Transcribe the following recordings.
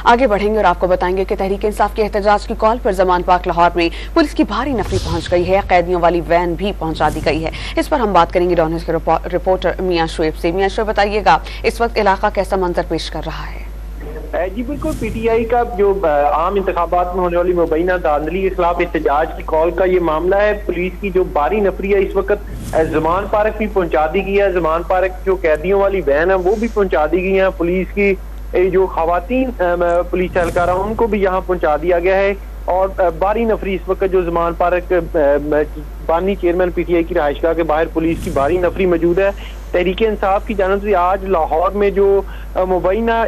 आगे बढ़ेंगे और आपको बताएंगे कि तहरीक इंसाफ के एहतजाज की कॉल पर जमान पार्क लाहौर में पुलिस की भारी नफरी पहुंच गई है। कैदियों वाली वैन भी पहुंचा दी गई है। इस पर हम बात करेंगे डॉन न्यूज़ के रिपोर्टर मियां शुएब से। मियां शुएब, बताइएगा इस वक्त इलाका कैसा मंजर पेश कर रहा है? जी बिल्कुल, पीटीआई का जो आम इंतखाबात में होने वाली मुबैना धांधली के खिलाफ एहतजाज की कॉल का ये मामला है। पुलिस की जो भारी नफरी है इस वक्त जमान पार्क भी पहुंचा दी गई है। जमान पार्क जो कैदियों वाली वैन है वो भी पहुंचा दी गई है। पुलिस की जो खवातीन पुलिस एहलकार उनको भी यहाँ पहुंचा दिया गया है। और भारी नफरी इस वक्त जो जमान पार्क बानी चेयरमैन पीटीआई की रहायशगाह के बाहर पुलिस की भारी नफरी मौजूद है। तहरीक इंसाफ की जानिब से आज लाहौर में जो मुबैना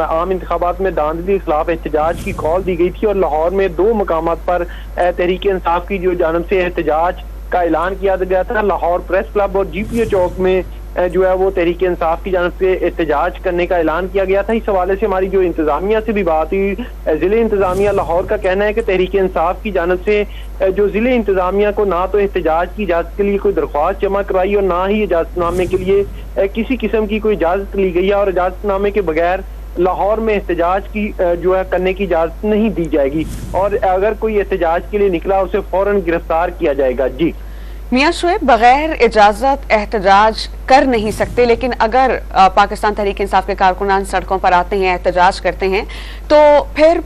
आम इंतखाबात में धांधली के खिलाफ एहतजाज की कॉल दी गई थी और लाहौर में 2 मकामात पर तहरीक इंसाफ की जो जानिब से एहतजाज का ऐलान किया गया था। लाहौर प्रेस क्लब और जीपीओ चौक में जो है वो तहरीक इंसाफ की जानिब से एहतजाज करने का ऐलान किया गया था। इस हवाले से हमारी जो इंतजामिया से भी बात हुई, जिले इंतजामिया लाहौर का कहना है कि तहरीक इंसाफ की जानिब से जो जिले इंतजामिया को ना तो एहतजाज की इजाजत के लिए कोई दरख्वास्त जमा करवाई और ना ही इजाजतनामे के लिए किसी किस्म की कोई इजाजत ली गई है और इजाजतनामे के बगैर लाहौर में एहतजाज की जो है करने की इजाजत नहीं दी जाएगी और अगर कोई एहतजाज के लिए निकला उसे फौरन गिरफ्तार किया जाएगा। जी मियां शुएब, बगैर इजाजत एहतजाज कर नहीं सकते, लेकिन अगर पाकिस्तान तहरीक इंसाफ के कारकुनान सड़कों पर आते हैं, एहतजाज करते हैं, तो फिर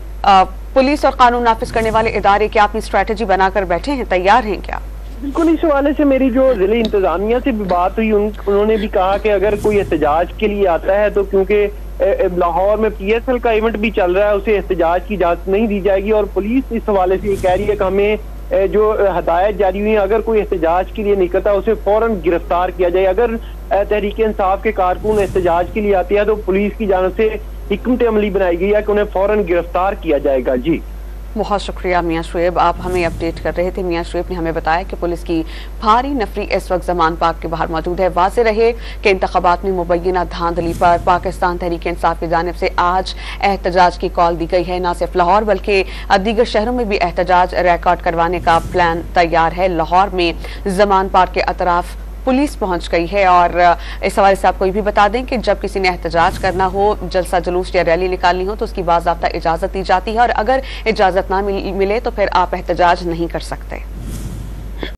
पुलिस और कानून नाफिज करने वाले इदारे क्या अपनी स्ट्रेटेजी बनाकर बैठे हैं, तैयार हैं क्या? बिल्कुल, इस हवाले से मेरी जो जिले इंतजामिया से भी बात हुई, उन्होंने भी कहा कि अगर कोई एहतजाज के लिए आता है तो क्योंकि लाहौर में PSL का इवेंट भी चल रहा है उसे एहतजाज की इजाजत नहीं दी जाएगी। और पुलिस इस हवाले से ये कह रही है कि हमें जो हदायत जारी हुई है अगर कोई एहतजाज के लिए निकलता है उसे फौरन गिरफ्तार किया जाए। अगर तहरीक इंसाफ के कारकुन एहतजाज के लिए आते हैं तो पुलिस की जानिब से हिकमत अमली बनाई गई है कि उन्हें फौरन गिरफ्तार किया जाएगा। जी बहुत शुक्रिया मियां शुएब, आप हमें अपडेट कर रहे थे। मियां शुएब ने हमें बताया कि पुलिस की भारी नफरी इस वक्त जमान पार्क के बाहर मौजूद है। वाज़े रहे कि इंतखाबात में मुबैना धांधली पर पाकिस्तान तहरीक इंसाफ की जानिब से आज एहतजाज की कॉल दी गई है। न सिर्फ लाहौर बल्कि दीगर शहरों में भी एहतजाज रिकॉर्ड करवाने का प्लान तैयार है। लाहौर में जमान पार्क के अतराफ पुलिस पहुंच गई है और इस हवाले से आपको ये भी बता दें कि जब किसी ने एहतजाज करना हो, जलसा जुलूस या रैली निकालनी हो तो उसकी बाज़ाब्ता इजाज़त दी जाती है और अगर इजाज़त ना मिले तो फिर आप एहतजाज नहीं कर सकते।